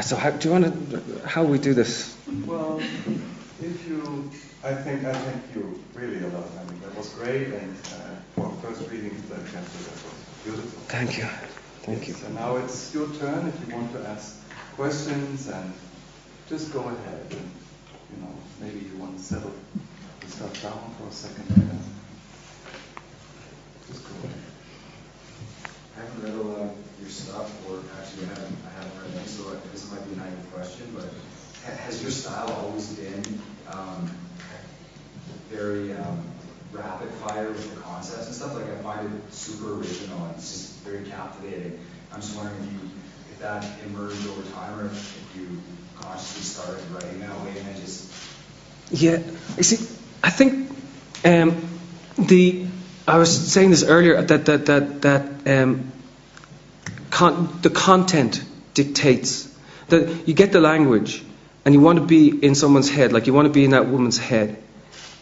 So how we do this? Well, I thank you really a lot. I mean, that was great, and for first reading the chapter, that was beautiful. Thank you. Thank you. So now it's your turn if you want to ask questions, and just go ahead. And, maybe you want to settle the stuff down for a second. Just go ahead. I haven't read a lot of your stuff, or actually I haven't read them, so this might be a naive question, but has your style always been very rapid fire with the concepts and stuff? Like, I find it super original and it's just very captivating. I'm just wondering if that emerged over time, or if you consciously started writing that way and then just... Yeah, you see, I think I was saying this earlier, that the content dictates that you get the language, and you want to be in someone's head, like you want to be in that woman's head.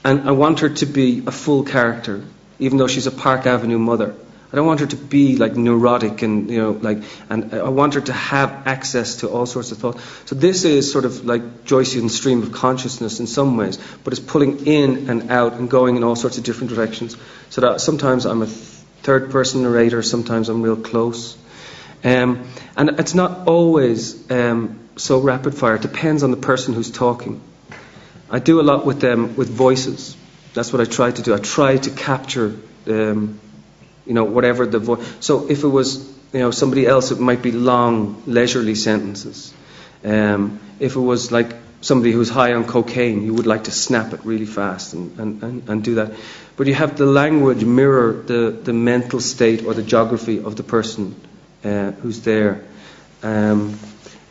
And I want her to be a full character, even though she's a Park Avenue mother. I don't want her to be like neurotic and and I want her to have access to all sorts of thoughts. So this is sort of like Joycean stream of consciousness in some ways, but it's pulling in and out and going in all sorts of different directions. So that sometimes I'm a third person narrator, sometimes I'm real close. And it's not always so rapid fire. It depends on the person who's talking. I do a lot with voices. That's what I try to do. I try to capture whatever the voice. So if it was somebody else, it might be long, leisurely sentences. If it was like somebody who's high on cocaine, you would like to snap it really fast and do that. But you have the language mirror the mental state or the geography of the person who's there. I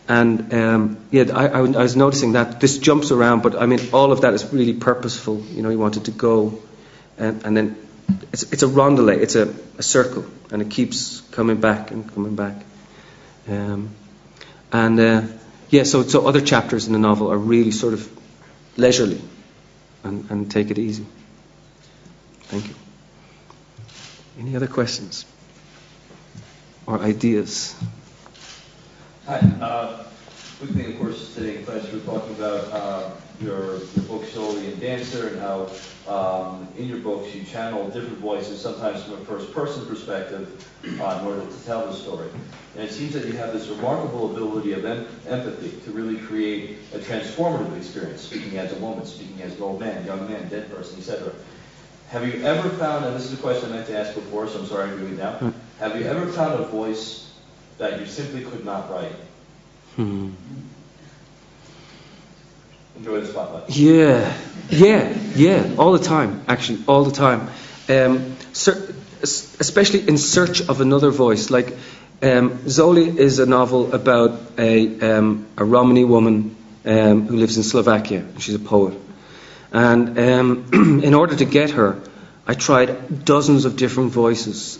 was noticing that this jumps around, but I mean all of that is really purposeful. You wanted to go, and then it's a rondelay, it's a circle, and it keeps coming back and coming back. So other chapters in the novel are really sort of leisurely and take it easy. Thank you. Any other questions or ideas? Hi. Quickly, of course, today in class we're talking about your book Zoli and Dancer, and how in your books you channel different voices, sometimes from a first-person perspective, in order to tell the story. And it seems that you have this remarkable ability of empathy to really create a transformative experience, speaking as a woman, speaking as an old man, young man, dead person, etc. Have you ever found, and this is a question I meant to ask before, so I'm sorry I'm doing it now, have you ever found a voice that you simply could not write? Enjoy the spotlight. Yeah, all the time, actually, all the time. Especially in search of another voice. Like, Zoli is a novel about a Romani woman who lives in Slovakia. She's a poet. And in order to get her, I tried dozens of different voices.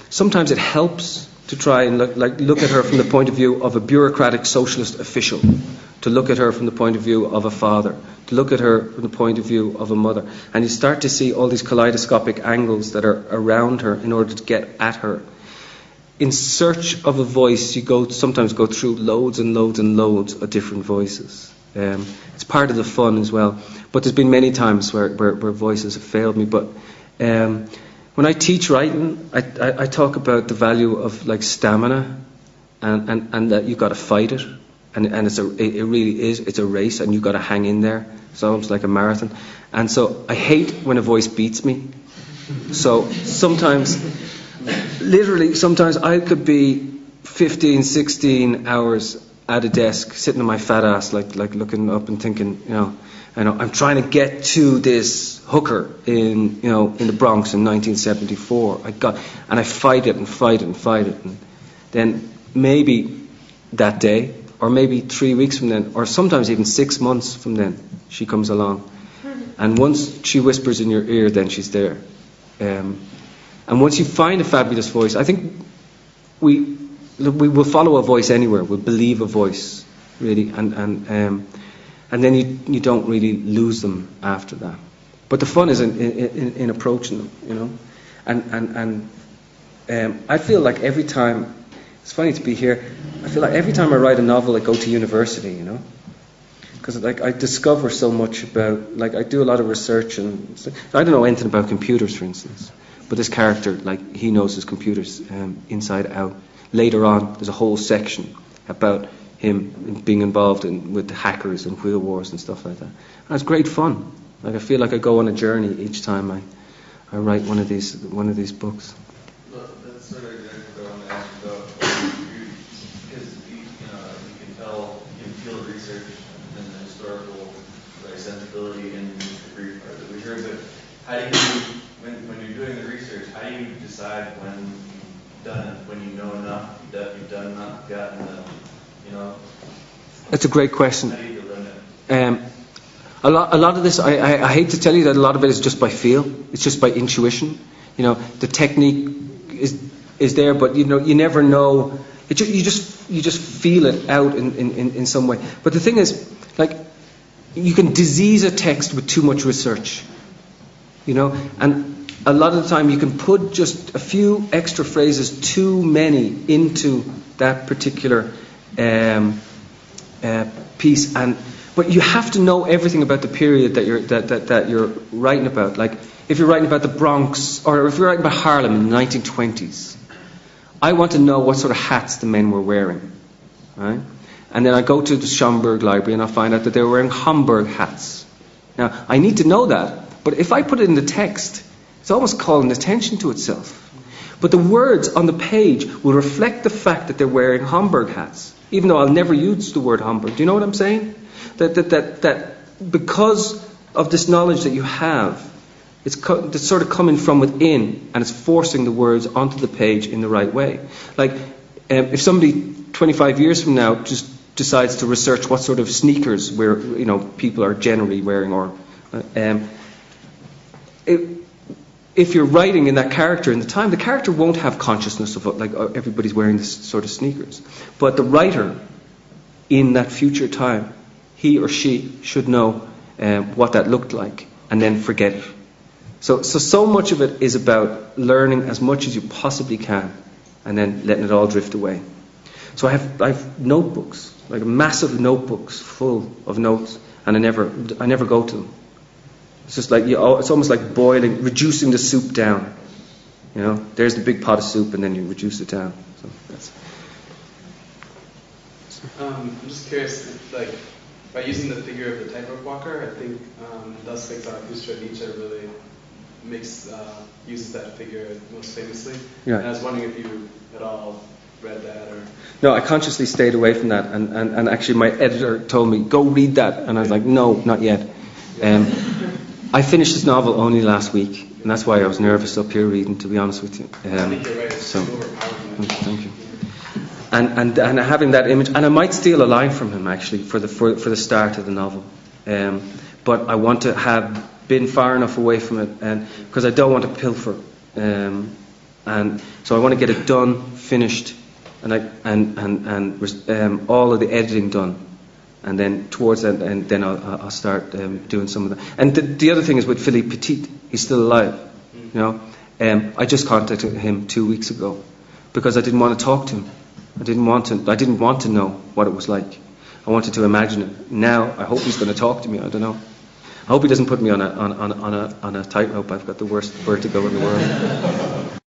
Sometimes it helps to try and look at her from the point of view of a bureaucratic socialist official, to look at her from the point of view of a father, to look at her from the point of view of a mother. And you start to see all these kaleidoscopic angles that are around her in order to get at her. In search of a voice, you sometimes go through loads and loads and loads of different voices. It's part of the fun as well. But there's been many times where voices have failed me. But when I teach writing, I talk about the value of stamina, and that you've got to fight it, and it really is. It's a race, and you've got to hang in there. It's almost like a marathon. And so I hate when a voice beats me. So sometimes I could be 15, 16 hours at a desk, sitting on my fat ass, like looking up and thinking, I'm trying to get to this hooker in the Bronx in 1974. And I fight it, and then maybe that day, or maybe 3 weeks from then, or sometimes even 6 months from then, she comes along, and once she whispers in your ear, then she's there. And once you find a fabulous voice, I think we will follow a voice anywhere. We'll believe a voice, really, and then you don't really lose them after that. But the fun is in approaching them, and I feel like every time, it's funny to be here, I feel like every time I write a novel, I go to university, you know, because like I discover so much about, like I do a lot of research, and I don't know anything about computers, for instance, but this character, like he knows his computers inside out. Later on, there's a whole section about him being involved with the hackers and wheel wars and stuff like that. And it's great fun. Like I feel like I go on a journey each time I write one of these books. Well, that's sort of exactly what I want to ask you about. Because you can tell, you can feel the research and the historical sensibility in the brief part that we heard. But how do you, when you're doing the research, how do you decide when you've done it, when you know enough, you've done enough, gotten the, you know? That's a great question. How do you delimit? A lot of this, I hate to tell you that a lot of it is just by feel. It's just by intuition. You know, the technique is there, but you know, you never know. You just feel it out in some way. But the thing is, like, you can disease a text with too much research. You know, and a lot of the time you can put just a few extra phrases, too many, into that particular piece, but you have to know everything about the period that you're writing about. Like, if you're writing about the Bronx, or if you're writing about Harlem in the 1920s, I want to know what sort of hats the men were wearing, right? And then I go to the Schomburg Library and I find out that they were wearing Homburg hats. Now, I need to know that, but if I put it in the text, it's almost calling attention to itself. But the words on the page will reflect the fact that they're wearing Homburg hats, even though I'll never use the word Homburg. Do you know what I'm saying? That because of this knowledge that you have, it's sort of coming from within, and it's forcing the words onto the page in the right way. Like, if somebody 25 years from now just decides to research what sort of sneakers people are generally wearing, or if you're writing in that character in the time, the character won't have consciousness of like everybody's wearing this sort of sneakers. But the writer in that future time, he or she should know what that looked like, and then forget it. So much of it is about learning as much as you possibly can, and then letting it all drift away. So I have notebooks, like massive notebooks full of notes, and I never go to them. It's just like it's almost like reducing the soup down. You know, there's the big pot of soup, and then you reduce it down. So that's. I'm just curious, like, by using the figure of the tightrope walker, I think Thus Spake Zarathustra Nietzsche really uses that figure most famously. Yeah. And I was wondering if you at all read that, or. No, I consciously stayed away from that, and actually my editor told me, go read that, and I was like, no, not yet. I finished this novel only last week, and that's why I was nervous up here reading, to be honest with you. I think you're right. It's overpowering. Thank you. And having that image, and I might steal a line from him actually for the start of the novel, but I want to have been far enough away from it, and because I don't want to pilfer, and so I want to get it done, finished, and all of the editing done. And then towards that, and then I'll start doing some of that. And the other thing is with Philippe Petit, he's still alive. You know, I just contacted him 2 weeks ago because I didn't want to talk to him. I didn't want to know what it was like. I wanted to imagine it. Now I hope he's going to talk to me. I don't know. I hope he doesn't put me on a tightrope. I've got the worst vertigo in the world.